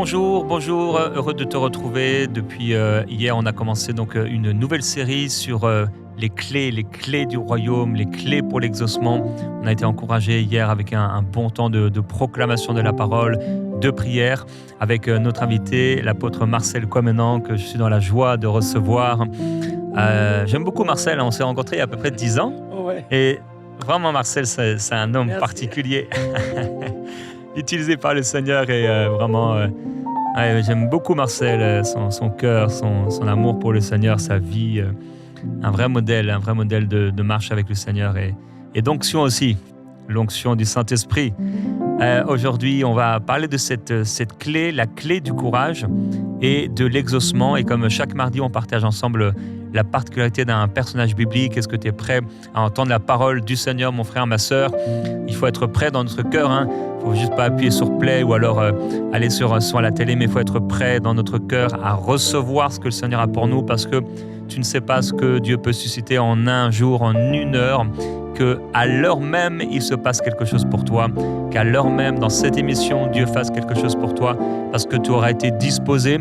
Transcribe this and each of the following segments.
Bonjour, bonjour, heureux de te retrouver. Depuis hier, on a commencé donc une nouvelle série sur les clés du royaume, les clés pour l'exaucement. On a été encouragé hier avec un bon temps de proclamation de la parole, de prière, avec notre invité, l'apôtre Marcel Kouamenan, que je suis dans la joie de recevoir. J'aime beaucoup Marcel, on s'est rencontrés il y a à peu près 10 ans. Ouais. Et vraiment, Marcel, c'est un homme Merci. particulier, utilisé par le Seigneur et vraiment... ouais, j'aime beaucoup Marcel, son cœur, son amour pour le Seigneur, sa vie, un vrai modèle de marche avec le Seigneur et d'onction aussi, l'onction du Saint-Esprit. Aujourd'hui, on va parler de cette clé, la clé du courage et de l'exaucement. Et comme chaque mardi, on partage ensemble la particularité d'un personnage biblique. Est-ce que tu es prêt à entendre la parole du Seigneur, mon frère, ma sœur? Il faut être prêt dans notre cœur, hein. Il ne faut juste pas appuyer sur play ou alors aller sur la télé, mais il faut être prêt dans notre cœur à recevoir ce que le Seigneur a pour nous, parce que tu ne sais pas ce que Dieu peut susciter en un jour, en une heure, qu'à l'heure même, il se passe quelque chose pour toi, qu'à l'heure même, dans cette émission, Dieu fasse quelque chose pour toi, parce que tu auras été disposé,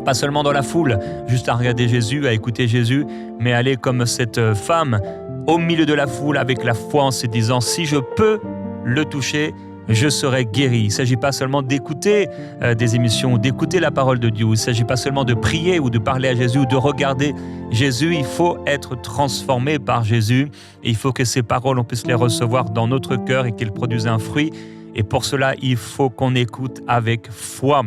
pas seulement dans la foule, juste à regarder Jésus, à écouter Jésus, mais aller comme cette femme au milieu de la foule avec la foi en se disant « Si je peux le toucher, je serai guéri ». Il ne s'agit pas seulement d'écouter des émissions ou d'écouter la parole de Dieu. Il ne s'agit pas seulement de prier ou de parler à Jésus ou de regarder Jésus. Il faut être transformé par Jésus. Et il faut que ces paroles, on puisse les recevoir dans notre cœur et qu'elles produisent un fruit. Et pour cela, il faut qu'on écoute avec foi.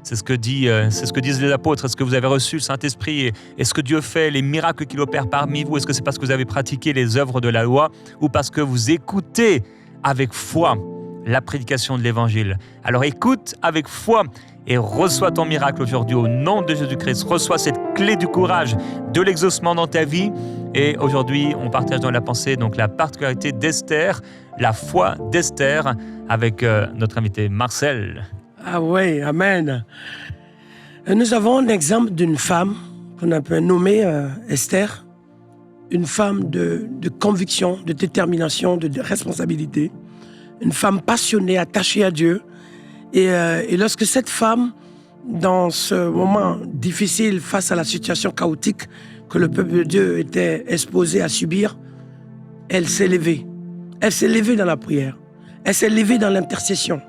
C'est ce que disent les apôtres. Est-ce que vous avez reçu le Saint-Esprit? Est-ce que Dieu fait les miracles qu'il opère parmi vous? Est-ce que c'est parce que vous avez pratiqué les œuvres de la loi ou parce que vous écoutez avec foi la prédication de l'Évangile? Alors écoute avec foi et reçois ton miracle aujourd'hui au nom de Jésus-Christ. Reçois cette clé du courage, de l'exaucement dans ta vie. Et aujourd'hui, on partage dans la pensée donc la particularité d'Esther, la foi d'Esther, avec notre invité Marcel. Ah oui, amen. Nous avons un exemple d'une femme qu'on a pu nommer Esther, une femme de conviction, de détermination, de responsabilité, une femme passionnée, attachée à Dieu. Et lorsque cette femme, dans ce moment difficile face à la situation chaotique que le peuple de Dieu était exposé à subir, elle s'est levée. Elle s'est levée dans la prière. Elle s'est levée dans l'intercession.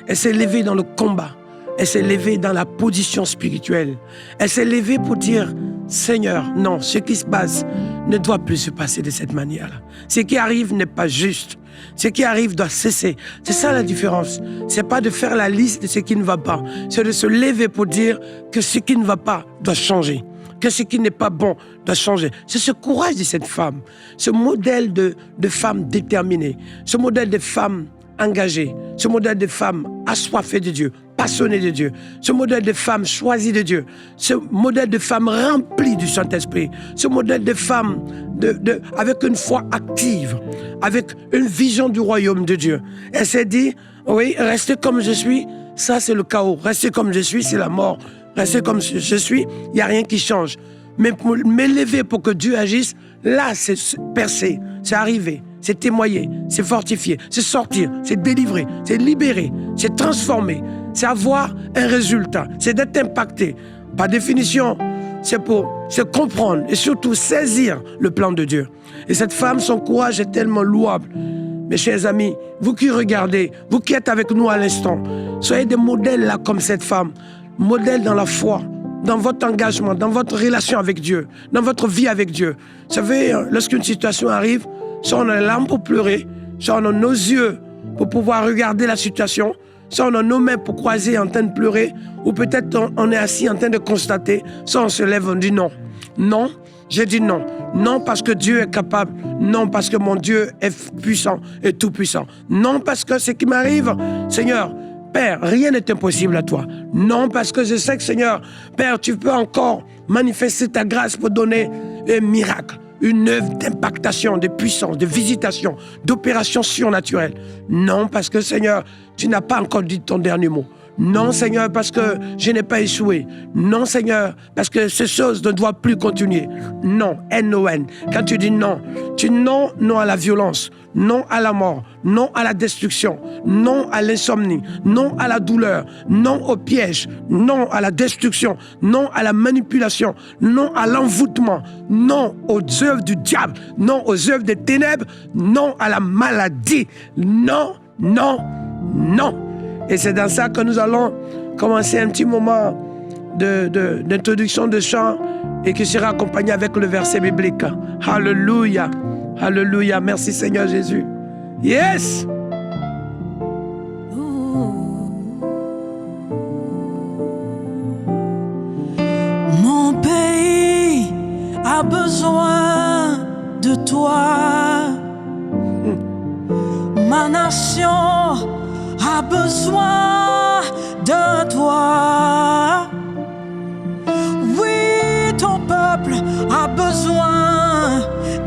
Elle s'est levée dans le combat. Elle s'est levée dans la position spirituelle. Elle s'est levée pour dire « Seigneur, non, ce qui se passe ne doit plus se passer de cette manière-là. Ce qui arrive n'est pas juste. Ce qui arrive doit cesser. » C'est ça la différence. C'est pas de faire la liste de ce qui ne va pas. C'est de se lever pour dire que ce qui ne va pas doit changer. Que ce qui n'est pas bon doit changer. C'est ce courage de cette femme. Ce modèle de femme déterminée. Ce modèle de femme engagée, ce modèle de femme assoiffée de Dieu, passionnée de Dieu, ce modèle de femme choisie de Dieu, ce modèle de femme remplie du Saint-Esprit, ce modèle de femme avec une foi active, avec une vision du royaume de Dieu. Elle s'est dit, oui, rester comme je suis, ça c'est le chaos. Rester comme je suis, c'est la mort. Rester comme je suis, il n'y a rien qui change. Mais pour m'élever pour que Dieu agisse, là c'est percer, c'est arriver. C'est témoigner, c'est fortifier, c'est sortir, c'est délivrer, c'est libérer, c'est transformer, c'est avoir un résultat, c'est d'être impacté. Par définition, c'est comprendre et surtout saisir le plan de Dieu. Et cette femme, son courage est tellement louable. Mes chers amis, vous qui regardez, vous qui êtes avec nous à l'instant, soyez des modèles là comme cette femme, modèles dans la foi, dans votre engagement, dans votre relation avec Dieu, dans votre vie avec Dieu. Vous savez, lorsqu'une situation arrive, soit on a les larmes pour pleurer, soit on a nos yeux pour pouvoir regarder la situation, soit on a nos mains pour croiser en train de pleurer, ou peut-être on est assis en train de constater, soit on se lève, on dit non. Non, j'ai dit non. Non parce que Dieu est capable. Non parce que mon Dieu est puissant et tout puissant. Non parce que ce qui m'arrive, Seigneur, Père, rien n'est impossible à toi. Non parce que je sais que Seigneur, Père, tu peux encore manifester ta grâce pour donner un miracle. Une œuvre d'impactation, de puissance, de visitation, d'opération surnaturelle. Non, parce que Seigneur, tu n'as pas encore dit ton dernier mot. Non, Seigneur, parce que je n'ai pas échoué. Non, Seigneur, parce que ces choses ne doivent plus continuer. Non, N-O-N. Quand tu dis non, non à la violence, non à la mort, non à la destruction, non à l'insomnie, non à la douleur, non au piège, non à la destruction, non à la manipulation, non à l'envoûtement, non aux œuvres du diable, non aux œuvres des ténèbres, non à la maladie. Non, non, non. Et c'est dans ça que nous allons commencer un petit moment d'introduction de chant et qui sera accompagné avec le verset biblique. Alléluia. Alléluia. Merci Seigneur Jésus. Yes! Mon pays a besoin de toi. Ma nation a besoin de toi. Oui, ton peuple a besoin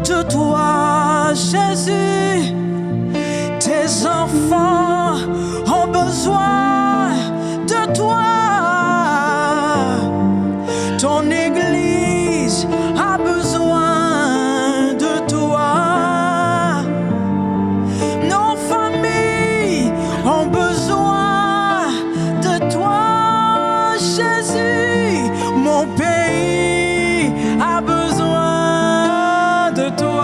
de toi, Jésus. Tes enfants ont besoin de toi. Ton Église a besoin de toi. Nos familles ont besoin de toi, Jésus. Mon pays a besoin de toi.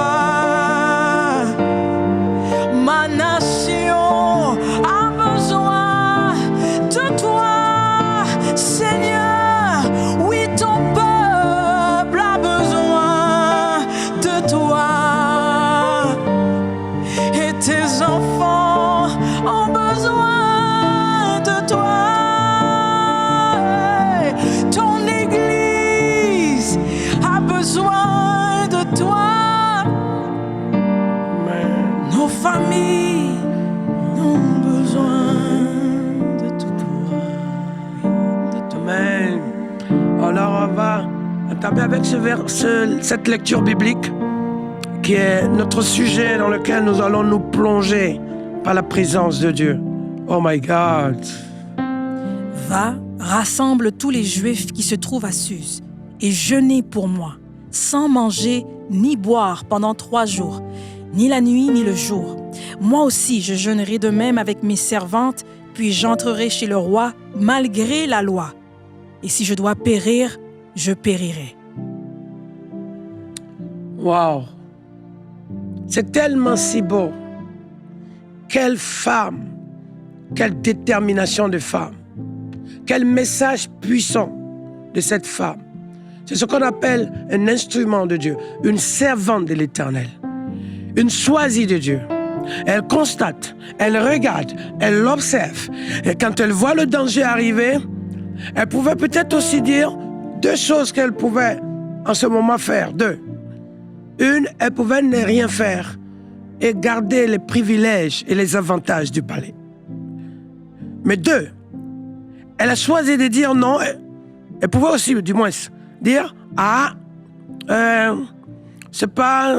Ma nation a besoin de toi, Seigneur. Oui, ton peuple a besoin de toi. Et tes enfants ont besoin de toi. Ton Église a besoin de toi. Nos familles ont besoin de toi. Amen. Alors on va entamer avec cette lecture biblique qui est notre sujet dans lequel nous allons nous plonger par la présence de Dieu. Oh my God. Va, rassemble tous les Juifs qui se trouvent à Suse et jeûnez pour moi, sans manger ni boire pendant 3 jours, ni la nuit ni le jour. Moi aussi, je jeûnerai de même avec mes servantes, puis j'entrerai chez le roi malgré la loi. Et si je dois périr, je périrai. Wow. C'est tellement si beau. Quelle femme, quelle détermination de femme, quel message puissant de cette femme. C'est ce qu'on appelle un instrument de Dieu, une servante de l'Éternel, une choisie de Dieu. Elle constate, elle regarde, elle observe. Et quand elle voit le danger arriver, elle pouvait peut-être aussi dire 2 choses qu'elle pouvait en ce moment faire. 2. Une, elle pouvait ne rien faire et garder les privilèges et les avantages du palais. Mais 2, elle a choisi de dire non. Elle pouvait aussi, du moins, dire c'est pas...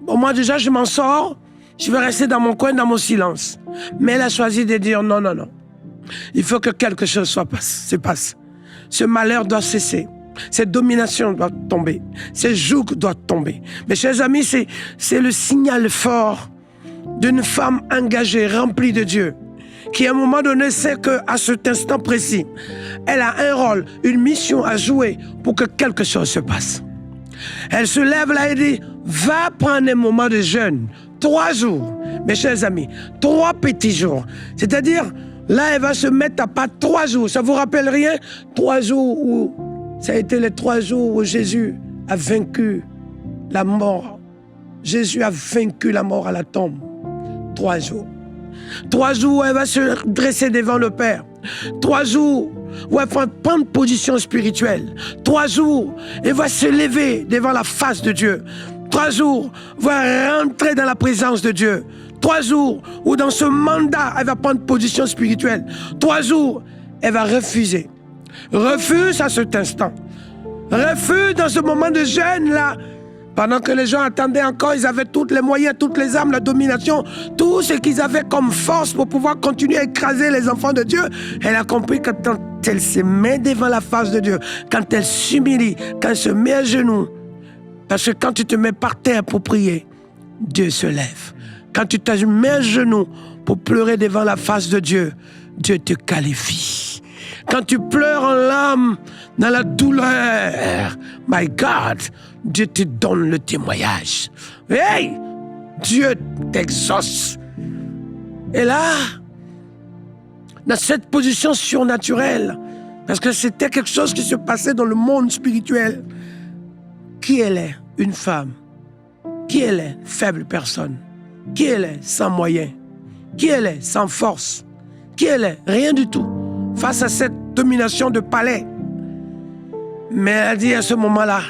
Bon, moi déjà, je m'en sors. Je vais rester dans mon coin, dans mon silence. Mais elle a choisi de dire non, non, non. Il faut que quelque chose se passe. Ce malheur doit cesser. Cette domination doit tomber. Ce joug doit tomber. Mes chers amis, c'est le signal fort d'une femme engagée, remplie de Dieu, qui à un moment donné sait qu'à cet instant précis, elle a un rôle, une mission à jouer pour que quelque chose se passe. Elle se lève là et dit, va prendre un moment de jeûne. 3 jours, mes chers amis, 3 petits jours. C'est-à-dire, là, elle va se mettre à part 3 jours. Ça vous rappelle rien? 3 jours où, ça a été les 3 jours où Jésus a vaincu la mort. Jésus a vaincu la mort à la tombe. 3 jours. 3 jours où elle va se dresser devant le Père. 3 jours où elle va prendre position spirituelle. 3 jours, elle va se lever devant la face de Dieu. 3 jours, va rentrer dans la présence de Dieu. 3 jours où dans ce mandat, elle va prendre position spirituelle. 3 jours, elle va refuser. Refuse à cet instant. Refuse dans ce moment de jeûne là. Pendant que les gens attendaient encore, ils avaient tous les moyens, toutes les armes, la domination, tout ce qu'ils avaient comme force pour pouvoir continuer à écraser les enfants de Dieu. Elle a compris que quand elle se met devant la face de Dieu, quand elle s'humilie, quand elle se met à genoux, parce que quand tu te mets par terre pour prier, Dieu se lève. Quand tu te mets à genoux pour pleurer devant la face de Dieu, Dieu te qualifie. Quand tu pleures en larmes dans la douleur, my God, Dieu te donne le témoignage. Hey, Dieu t'exauce. Et là, dans cette position surnaturelle, parce que c'était quelque chose qui se passait dans le monde spirituel, qui elle est? Une femme. Qui elle est? Faible personne. Qui elle est? Sans moyens. Qui elle est? Sans force. Qui elle est? Rien du tout. Face à cette domination de palais. Mais elle a dit à ce moment-là,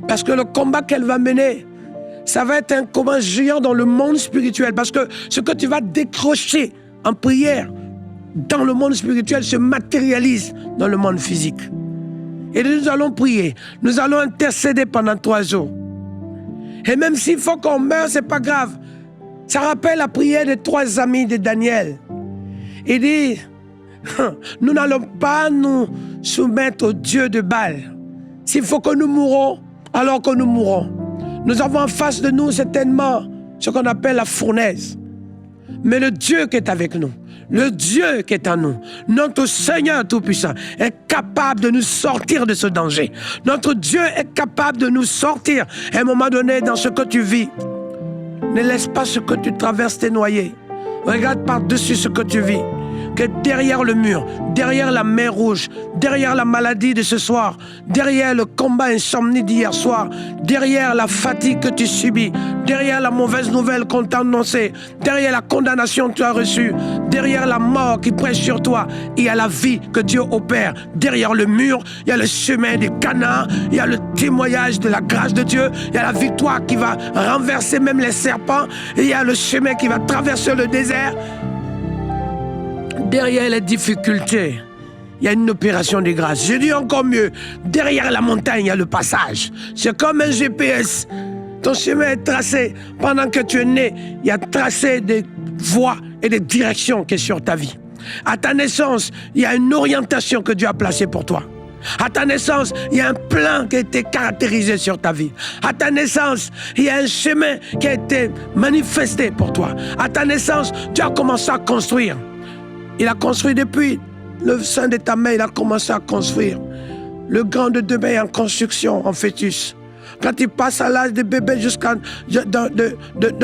parce que le combat qu'elle va mener, ça va être un combat géant dans le monde spirituel. Parce que ce que tu vas décrocher en prière dans le monde spirituel se matérialise dans le monde physique. Et nous allons prier. Nous allons intercéder pendant 3 jours. Et même s'il faut qu'on meure, c'est pas grave. Ça rappelle la prière des 3 amis de Daniel. Il dit, nous n'allons pas nous soumettre au Dieu de Baal. S'il faut que nous mourons, alors que nous mourrons. Nous avons en face de nous certainement ce qu'on appelle la fournaise. Mais le Dieu qui est avec nous, le Dieu qui est en nous, notre Seigneur Tout-Puissant, est capable de nous sortir de ce danger. Notre Dieu est capable de nous sortir. À un moment donné, dans ce que tu vis, ne laisse pas ce que tu traverses te noyer. Regarde par-dessus ce que tu vis. Que derrière le mur, derrière la mer rouge, derrière la maladie de ce soir, derrière le combat insomnie d'hier soir, derrière la fatigue que tu subis, derrière la mauvaise nouvelle qu'on t'a annoncée, derrière la condamnation que tu as reçue, derrière la mort qui presse sur toi, il y a la vie que Dieu opère. Derrière le mur, il y a le chemin des Canaan, il y a le témoignage de la grâce de Dieu, il y a la victoire qui va renverser même les serpents, et il y a le chemin qui va traverser le désert. Derrière les difficultés, il y a une opération de grâce. Je dis encore mieux, derrière la montagne, il y a le passage. C'est comme un GPS. Ton chemin est tracé. Pendant que tu es né, il y a tracé des voies et des directions qui sont sur ta vie. À ta naissance, il y a une orientation que Dieu a placée pour toi. À ta naissance, il y a un plan qui a été caractérisé sur ta vie. À ta naissance, il y a un chemin qui a été manifesté pour toi. À ta naissance, tu as commencé à construire. Il a construit depuis le sein de ta mère, il a commencé à construire. Le grand de demain est en construction, en fœtus. Quand il passe à l'âge de bébé jusqu'à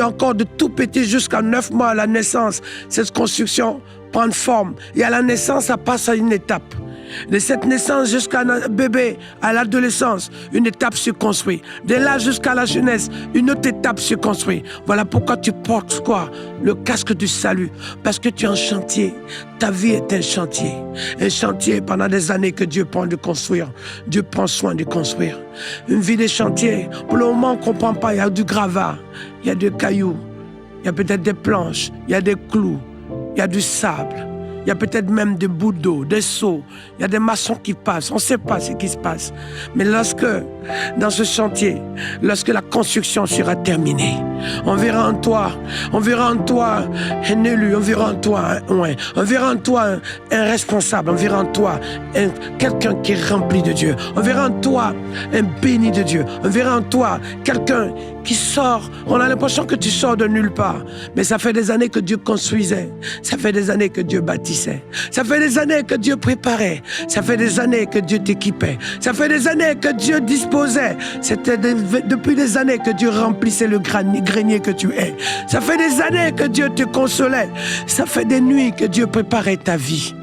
encore de tout petit jusqu'à 9 mois à la naissance, cette construction prend forme. Et à la naissance, ça passe à une étape. De cette naissance jusqu'à un bébé, à l'adolescence, une étape se construit. De là jusqu'à la jeunesse, une autre étape se construit. Voilà pourquoi tu portes quoi? Le casque du salut. Parce que tu es en chantier. Ta vie est un chantier. Un chantier pendant des années que Dieu prend de construire. Dieu prend soin de construire. Une vie de chantier. Pour le moment, on ne comprend pas. Il y a du gravat, il y a des cailloux, il y a peut-être des planches, il y a des clous, il y a du sable. Il y a peut-être même des bouts d'eau, des seaux. Il y a des maçons qui passent. On ne sait pas ce qui se passe. Mais lorsque, dans ce chantier, lorsque la construction sera terminée, on verra en toi un élu, on verra en toi on verra en toi un responsable, on verra en toi quelqu'un qui est rempli de Dieu. On verra en toi un béni de Dieu. On verra en toi quelqu'un qui sort. On a l'impression que tu sors de nulle part. Mais ça fait des années que Dieu construisait. Ça fait des années que Dieu bâtissait. Ça fait des années que Dieu préparait. Ça fait des années que Dieu t'équipait. Ça fait des années que Dieu disposait. C'était depuis des années que Dieu remplissait le grenier que tu es. Ça fait des années que Dieu te consolait. Ça fait des nuits que Dieu préparait ta vie.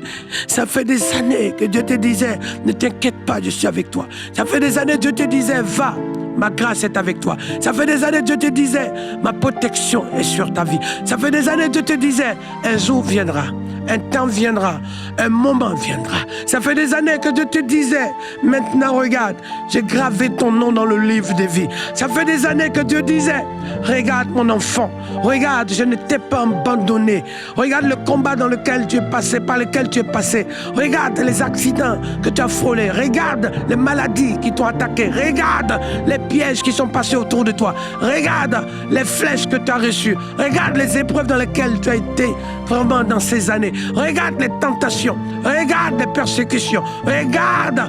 Ça fait des années que Dieu te disait, ne t'inquiète pas, je suis avec toi. Ça fait des années que Dieu te disait, va. Ma grâce est avec toi. Ça fait des années que Dieu te disait, ma protection est sur ta vie. Ça fait des années que Dieu te disait, un jour viendra. un temps viendra, un moment viendra. Ça fait des années que Dieu te disait, maintenant regarde, j'ai gravé ton nom dans le livre des vies. Ça fait des années que Dieu disait, regarde mon enfant, regarde, je ne t'ai pas abandonné. Regarde le combat dans lequel tu es passé, par lequel tu es passé. Regarde les accidents que tu as frôlés. Regarde les maladies qui t'ont attaqué. Regarde les pièges qui sont passés autour de toi. Regarde les flèches que tu as reçues. Regarde les épreuves dans lesquelles tu as été vraiment dans ces années. Regarde les tentations. Regarde les persécutions. Regarde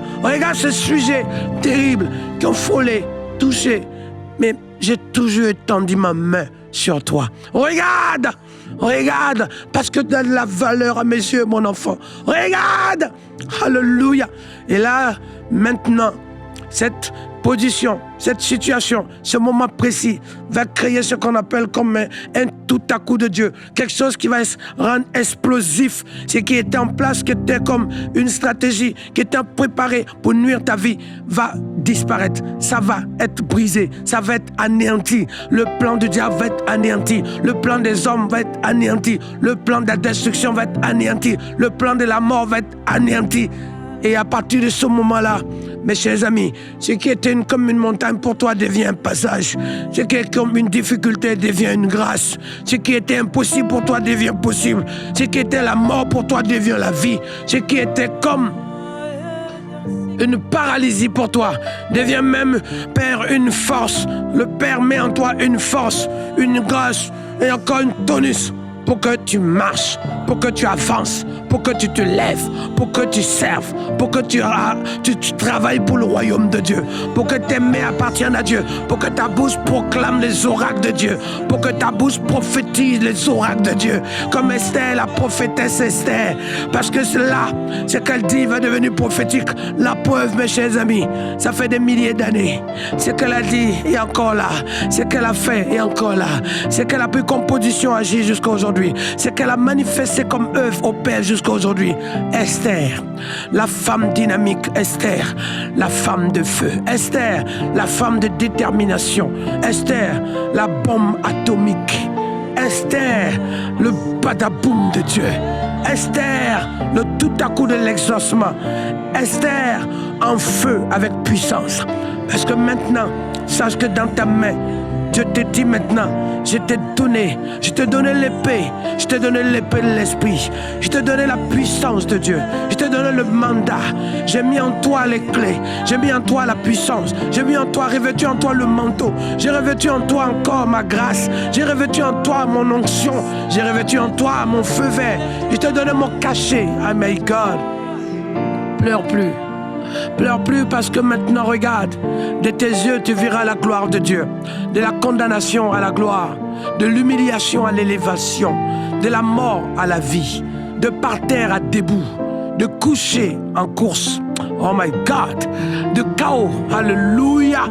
ce sujet terrible qui ont frôlé, touché. Mais j'ai toujours étendu ma main sur toi. Regarde, parce que tu as de la valeur à mes yeux, mon enfant. Regarde, alléluia. Et là, maintenant, cette position, cette situation, ce moment précis va créer ce qu'on appelle comme un tout à coup de Dieu. Quelque chose qui va se rendre explosif. Ce qui était en place, qui était comme une stratégie, qui était préparée pour nuire ta vie, va disparaître. Ça va être brisé. Ça va être anéanti. Le plan du diable va être anéanti. Le plan des hommes va être anéanti. Le plan de la destruction va être anéanti. Le plan de la mort va être anéanti. Et à partir de ce moment-là, mes chers amis, ce qui était comme une montagne pour toi devient un passage. Ce qui est comme une difficulté devient une grâce. Ce qui était impossible pour toi devient possible. Ce qui était la mort pour toi devient la vie. Ce qui était comme une paralysie pour toi devient même, Père, une force. Le Père met en toi une force, une grâce et encore une tonus pour que tu marches, pour que tu avances, pour que tu te lèves, pour que tu serves, pour que tu travailles pour le royaume de Dieu, pour que tes mains appartiennent à Dieu, pour que ta bouche proclame les oracles de Dieu, pour que ta bouche prophétise les oracles de Dieu, comme Esther, la prophétesse Esther, parce que cela, ce qu'elle dit va devenir prophétique. La preuve, mes chers amis, ça fait des milliers d'années. Ce qu'elle a dit est encore là, ce qu'elle a fait est encore là, ce qu'elle a pris comme position agir jusqu'à aujourd'hui, ce qu'elle a manifesté comme œuvre au Père jusqu'à aujourd'hui. Esther, la femme dynamique. Esther, la femme de feu. Esther, la femme de détermination. Esther, la bombe atomique. Esther, le badaboum de Dieu. Esther, le tout à coup de l'exaucement. Esther, en feu avec puissance. Parce que maintenant, sache que dans ta main, Dieu te dit maintenant, je t'ai donné l'épée, je t'ai donné l'épée de l'esprit, je t'ai donné la puissance de Dieu, je t'ai donné le mandat, j'ai mis en toi les clés, j'ai mis en toi la puissance, j'ai mis en toi, revêtu en toi le manteau, j'ai revêtu en toi encore ma grâce, j'ai revêtu en toi mon onction, j'ai revêtu en toi mon feu vert, je t'ai donné mon cachet. Oh my God, pleure plus. Pleure plus parce que maintenant, regarde, de tes yeux, tu verras la gloire de Dieu. De la condamnation à la gloire, de l'humiliation à l'élévation, de la mort à la vie, de par terre à debout, de coucher en course. Oh my God, de chaos, alléluia,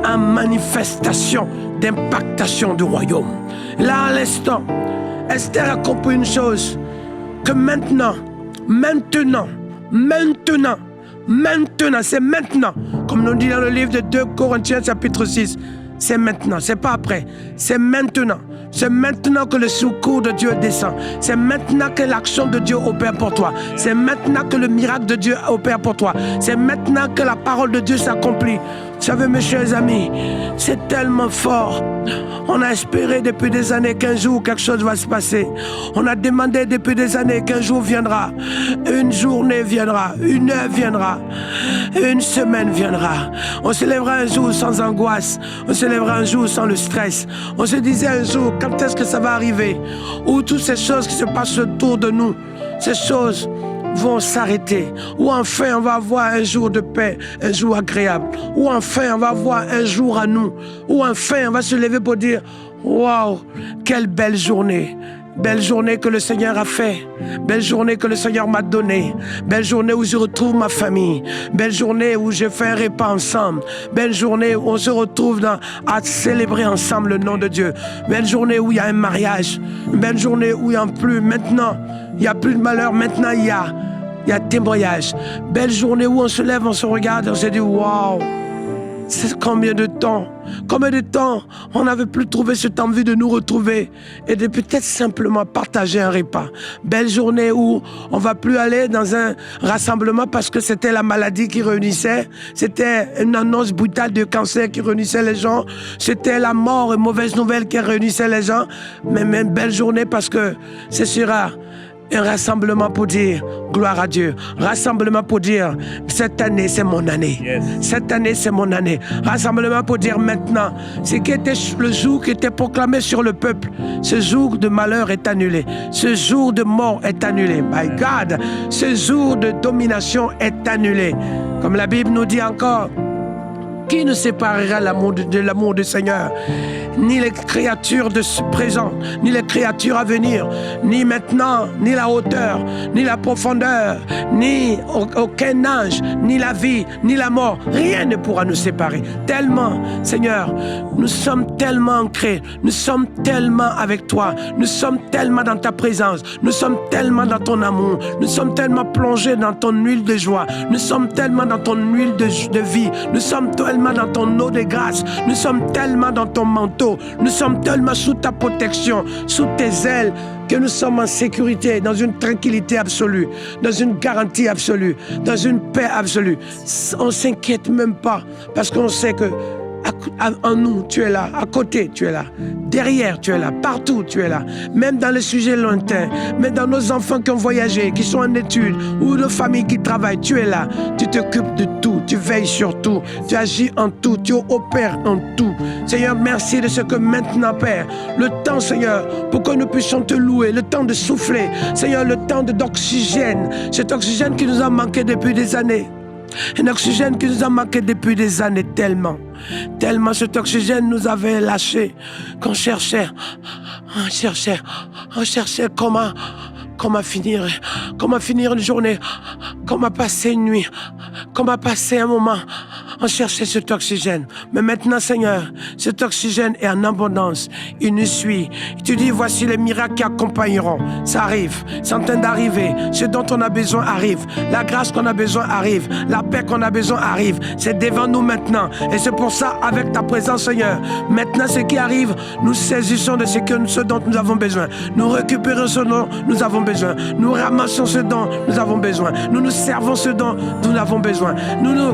en manifestation, d'impactation du royaume. Là, à l'instant, Esther a compris une chose, que maintenant, c'est maintenant, comme nous dit dans le livre de 2 Corinthiens chapitre 6, c'est maintenant, c'est pas après, c'est maintenant. C'est maintenant que le secours de Dieu descend. C'est maintenant que l'action de Dieu opère pour toi. C'est maintenant que le miracle de Dieu opère pour toi. C'est maintenant que la parole de Dieu s'accomplit. Vous savez, mes chers amis, c'est tellement fort. On a espéré depuis des années qu'un jour quelque chose va se passer. On a demandé depuis des années qu'un jour viendra. Une journée viendra. Une heure viendra. Une semaine viendra. On se lèvera un jour sans angoisse. On se lèvera un jour sans le stress. On se disait un jour, quand est-ce que ça va arriver? Où toutes ces choses qui se passent autour de nous, ces choses vont s'arrêter. Ou enfin on va avoir un jour de paix, un jour agréable. Ou enfin on va avoir un jour à nous. Ou enfin on va se lever pour dire, waouh, quelle belle journée. Belle journée que le Seigneur a fait. Belle journée que le Seigneur m'a donnée. Belle journée où je retrouve ma famille. Belle journée où je fais un repas ensemble. Belle journée où on se retrouve à célébrer ensemble le nom de Dieu. Belle journée où il y a un mariage. Belle journée où il n'y a plus, maintenant, il n'y a plus de malheur. Maintenant, il y a témoignage. Belle journée où on se lève, on se regarde, on se dit, waouh, C'est combien de temps on n'avait plus trouvé cette envie de nous retrouver et de peut-être simplement partager un repas. Belle journée où on va plus aller dans un rassemblement parce que c'était la maladie qui réunissait, c'était une annonce brutale de cancer qui réunissait les gens, c'était la mort et mauvaise nouvelle qui réunissait les gens, mais même belle journée parce que ce sera un rassemblement pour dire gloire à Dieu. Rassemblement pour dire cette année c'est mon année. Yes. Cette année c'est mon année. Rassemblement pour dire maintenant ce qui était le jour qui était proclamé sur le peuple. Ce jour de malheur est annulé. Ce jour de mort est annulé. My God, ce jour de domination est annulé. Comme la Bible nous dit encore, qui nous séparera de l'amour du Seigneur? Ni les créatures de ce présent, ni les créatures à venir, ni maintenant, ni la hauteur, ni la profondeur, ni aucun âge, ni la vie, ni la mort. Rien ne pourra nous séparer. Tellement, Seigneur, nous sommes tellement ancrés, nous sommes tellement avec toi, nous sommes tellement dans ta présence, nous sommes tellement dans ton amour, nous sommes tellement plongés dans ton huile de joie, nous sommes tellement dans ton huile de vie, nous sommes tellement dans ton eau de grâce, nous sommes tellement dans ton manteau, nous sommes tellement sous ta protection, sous tes ailes, que nous sommes en sécurité, dans une tranquillité absolue, dans une garantie absolue, dans une paix absolue. On ne s'inquiète même pas, parce qu'on sait que en nous, tu es là, à côté, tu es là, derrière, tu es là, partout, tu es là, même dans les sujets lointains, même dans nos enfants qui ont voyagé, qui sont en études, ou nos familles qui travaillent, tu es là, tu t'occupes de tout, tu veilles sur tout, tu agis en tout, tu opères en tout. Seigneur, merci de ce que maintenant, Père, le temps, Seigneur, pour que nous puissions te louer, le temps de souffler, Seigneur, le temps d'oxygène, cet oxygène qui nous a manqué depuis des années. Un oxygène qui nous a manqué depuis des années tellement cet oxygène nous avait lâché qu'on cherchait comment finir une journée, comment passer une nuit, comment passer un moment. On cherchait cet oxygène. Mais maintenant, Seigneur, cet oxygène est en abondance. Il nous suit. Tu dis, voici les miracles qui accompagneront. Ça arrive. C'est en train d'arriver. Ce dont on a besoin arrive. La grâce qu'on a besoin arrive. La paix qu'on a besoin arrive. C'est devant nous maintenant. Et c'est pour ça, avec ta présence, Seigneur, maintenant, ce qui arrive, nous saisissons de ce dont nous avons besoin. Nous récupérons ce dont nous avons besoin. Nous ramassons ce dont nous avons besoin. Nous servons ce dont nous avons besoin.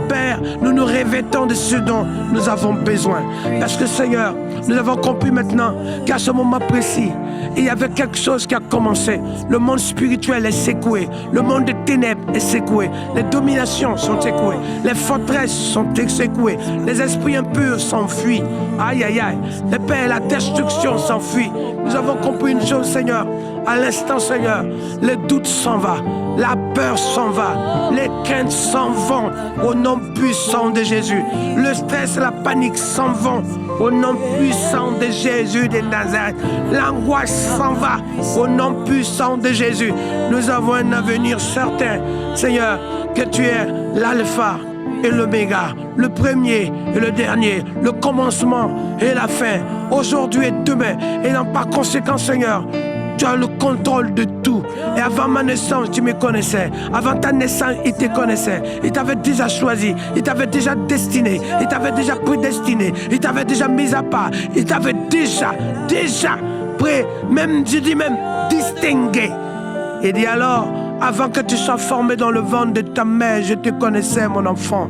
Père, nous revêtons de ce dont nous avons besoin. Parce que, Seigneur, nous avons compris maintenant qu'à ce moment précis, il y avait quelque chose qui a commencé. Le monde spirituel est secoué. Le monde des ténèbres est secoué. Les dominations sont secouées. Les forteresses sont secouées. Les esprits impurs s'enfuient. Aïe, aïe, aïe. Les pères, la destruction s'enfuit. Nous avons compris une chose, Seigneur. À l'instant, Seigneur, les doutes s'en vont. La peur s'en va. Les craintes s'en vont. Au nom puissant de Jésus. Le stress et la panique s'en vont. Au nom puissant de Jésus de Nazareth. L'angoisse s'en va. Au nom puissant de Jésus. Nous avons un avenir certain. Seigneur, que tu es l'alpha et l'oméga, le premier et le dernier, le commencement et la fin, aujourd'hui et demain. Et donc, par conséquent, Seigneur, tu as le contrôle de tout. Et avant ma naissance, tu me connaissais. Avant ta naissance, il te connaissait. Il t'avait déjà choisi. Il t'avait déjà destiné. Il t'avait déjà prédestiné. Il t'avait déjà mis à part. Il t'avait déjà prêt, même, je dis même, distingué. Il dit alors, avant que tu sois formé dans le ventre de ta mère, je te connaissais, mon enfant.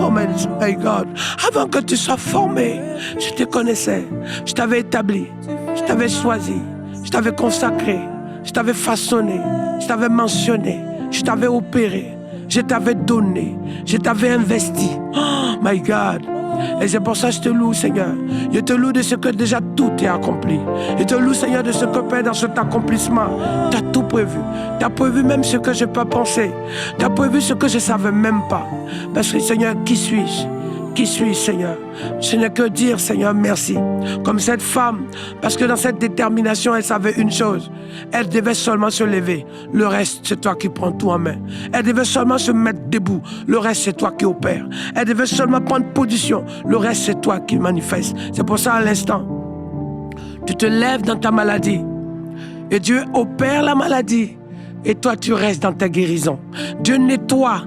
Oh my God. Avant que tu sois formé, je te connaissais. Je t'avais établi. Je t'avais choisi. Je t'avais consacré, je t'avais façonné, je t'avais mentionné, je t'avais opéré, je t'avais donné, je t'avais investi. Oh my God. Et c'est pour ça que je te loue, Seigneur. Je te loue de ce que déjà tout est accompli. Je te loue, Seigneur, de ce que, Père, dans cet accomplissement, tu as tout prévu. Tu as prévu même ce que je n'ai pas pensé. Tu as prévu ce que je ne savais même pas. Parce que, Seigneur, qui suis-je? Qui suis-je, Seigneur? Je n'ai que dire, Seigneur, merci. Comme cette femme, parce que dans cette détermination, elle savait une chose. Elle devait seulement se lever. Le reste, c'est toi qui prends tout en main. Elle devait seulement se mettre debout. Le reste, c'est toi qui opères. Elle devait seulement prendre position. Le reste, c'est toi qui manifeste. C'est pour ça, à l'instant, tu te lèves dans ta maladie. Et Dieu opère la maladie. Et toi, tu restes dans ta guérison. Dieu nettoie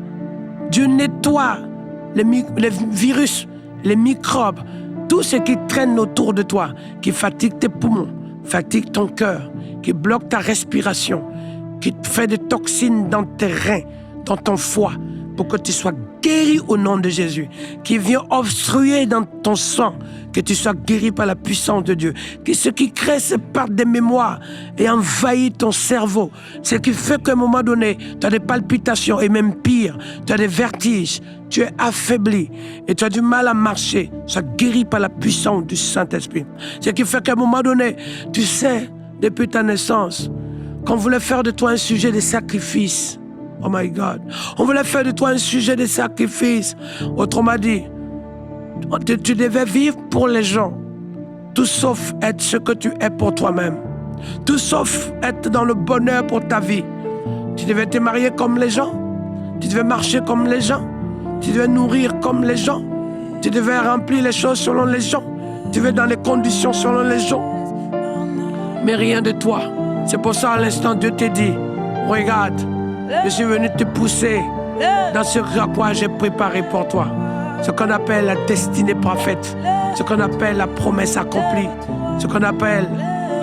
les virus les microbes, tout ce qui traîne autour de toi, qui fatigue tes poumons, fatigue ton cœur, qui bloque ta respiration, qui te fait des toxines dans tes reins, dans ton foie, pour que tu sois guéri au nom de Jésus, qui vient obstruer dans ton sang, que tu sois guéri par la puissance de Dieu, que ce qui crée ces pertes de mémoire et envahit ton cerveau, ce qui fait qu'à un moment donné, tu as des palpitations et même pire, tu as des vertiges, tu es affaibli et tu as du mal à marcher, sois guéri par la puissance du Saint-Esprit. Ce qui fait qu'à un moment donné, tu sais, depuis ta naissance, qu'on voulait faire de toi un sujet de sacrifice. Oh my God. On voulait faire de toi un sujet de sacrifice. Autrement dit, tu devais vivre pour les gens, tout sauf être ce que tu es pour toi-même. Tout sauf être dans le bonheur pour ta vie. Tu devais te marier comme les gens. Tu devais marcher comme les gens. Tu devais nourrir comme les gens. Tu devais remplir les choses selon les gens. Tu devais dans les conditions selon les gens. Mais rien de toi. C'est pour ça à l'instant Dieu te dit, regarde, je suis venu te pousser dans ce à quoi j'ai préparé pour toi. Ce qu'on appelle la destinée parfaite. Ce qu'on appelle la promesse accomplie. Ce qu'on appelle,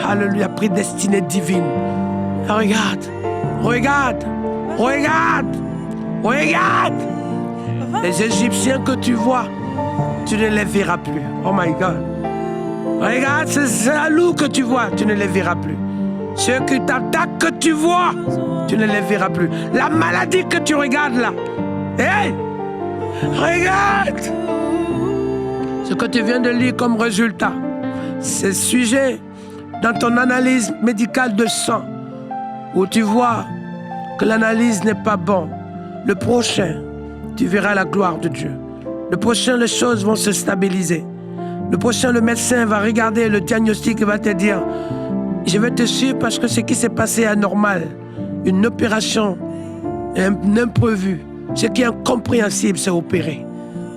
alléluia, prédestinée divine. Et regarde, regarde, regarde, regarde. Les Égyptiens que tu vois, tu ne les verras plus. Oh my God. Regarde ces jaloux que tu vois, tu ne les verras plus. Ceux qui t'attaquent que tu vois, tu ne les verras plus. La maladie que tu regardes là, hey, regarde ce que tu viens de lire comme résultat. C'est sujet dans ton analyse médicale de sang où tu vois que l'analyse n'est pas bonne. Le prochain, tu verras la gloire de Dieu. Le prochain, les choses vont se stabiliser. Le prochain, le médecin va regarder le diagnostic et va te dire, je vais te suivre parce que ce qui s'est passé est anormal. Une opération, un imprévu, ce qui est incompréhensible, c'est opéré.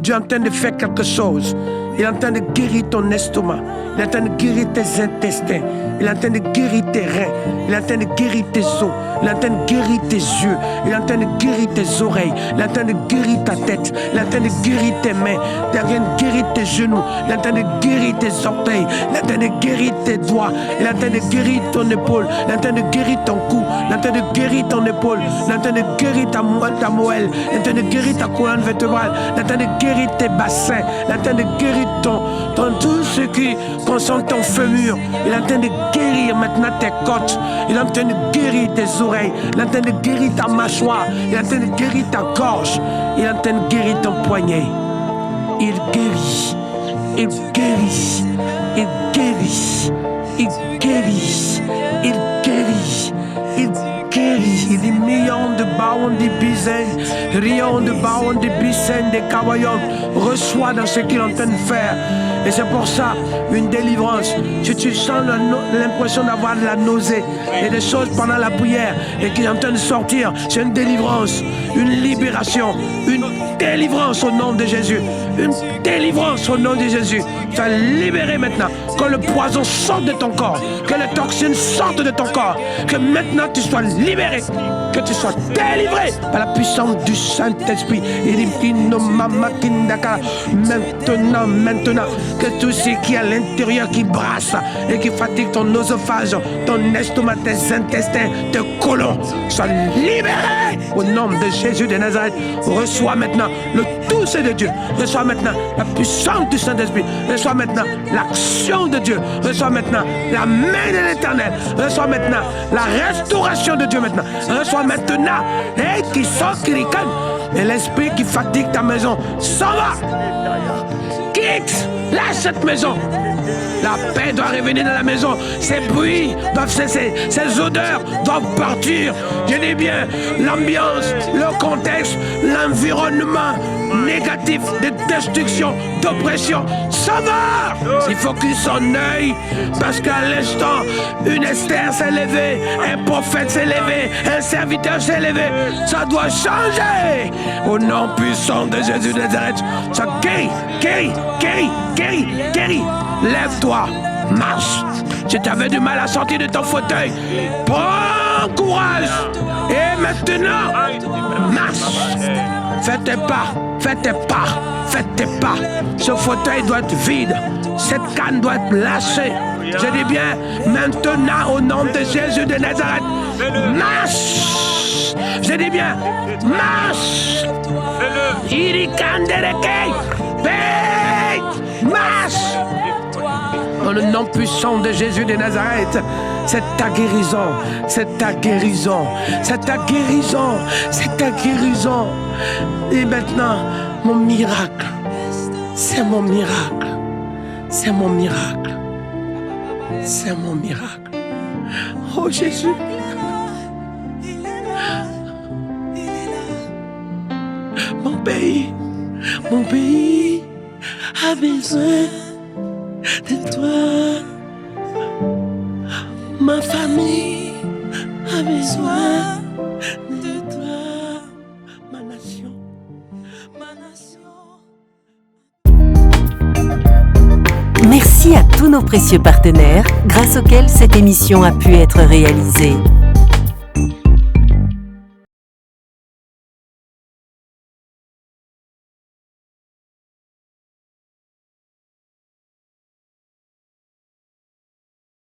Dieu est en train de faire quelque chose. Il est en train de guérir ton estomac. Il est en train de guérir tes intestins. Il est en train de guérir tes reins. Il est en train de guérir tes os. Il est en train de guérir tes yeux. Il est en train de guérir tes oreilles. Il est en train de guérir ta tête. Il est en train de guérir tes mains. Il est en train de guérir tes genoux. Il est en train de guérir tes orteils. Il est en train de guérir tes doigts. Il est en train de guérir ton épaule. Il est en train de guérir ton cou. Il est en train de guérir ton épaule. Il est en train de guérir ta moelle. Il est en train de guérir ta colonne vertébrale. Il est en train de guérir tes bassins. Il est en train de guérir tout ce qui concerne ton fémur. Il est en train de guérir maintenant tes côtes. Il est en train de guérir tes oreilles. Il est en train de guérir ta mâchoire. Il est en train de guérir ta gorge. Il est en train de guérir ton poignet. Il guérit. Il guérit. Il guérit. Il guérit. Il guérit. Il guérit. Il dit millions de baons de bizen, rions de baons de bizen, de kawayon, reçoit dans ce qu'il est en train de faire. Et c'est pour ça, une délivrance. Si tu sens l'impression d'avoir de la nausée et des choses pendant la prière et qui est en train de sortir, c'est une délivrance, une libération, une délivrance au nom de Jésus. Une délivrance au nom de Jésus. Tu es libéré maintenant. Que le poison sorte de ton corps. Que les toxines sortent de ton corps. Que maintenant tu sois libéré. Que tu sois délivré par la puissance du Saint-Esprit. Maintenant, que tout ce qui est à l'intérieur qui brasse et qui fatigue ton oesophage, ton estomac, tes intestins, tes côlons, soient libérés au nom de Jésus de Nazareth. Reçois maintenant le douce de Dieu. Reçois maintenant la puissance du Saint-Esprit. Reçois maintenant l'action de Dieu. Reçois maintenant la main de l'Éternel. Reçois maintenant la restauration de Dieu maintenant. Reçois maintenant qui sort, qui ricane. Et l'esprit qui fatigue ta maison s'en va. Quitte, lâche cette maison. La paix doit revenir dans la maison. Ces bruits doivent cesser. Ces odeurs doivent partir. Je dis bien l'ambiance, le contexte, l'environnement négatif de destruction, d'oppression. Ça va. Il faut qu'il s'en aille. Parce qu'à l'instant, une Esther s'est levée, un prophète s'est levé, un serviteur s'est levé. Ça doit changer. Au nom puissant de Jésus de Nazareth. Ça guérit, guérit, guérit, guérit, guérit. Lève-toi, marche. Si tu avais du mal à sortir de ton fauteuil, prends courage. Et maintenant, marche. Fais tes pas, fais tes pas, fais tes pas. Ce fauteuil doit être vide. Cette canne doit être lâchée. Je dis bien, maintenant, au nom de Jésus de Nazareth, marche! Je dis bien, marche! Marche! Dans le nom puissant de Jésus de Nazareth, c'est ta guérison, c'est ta guérison, c'est ta guérison, c'est ta guérison. Et maintenant, mon miracle, c'est mon miracle, c'est mon miracle, c'est mon miracle. Oh Jésus. Mon pays a besoin de toi. Ma famille a besoin de toi. Ma nation, ma nation. Merci à tous nos précieux partenaires grâce auxquels cette émission a pu être réalisée.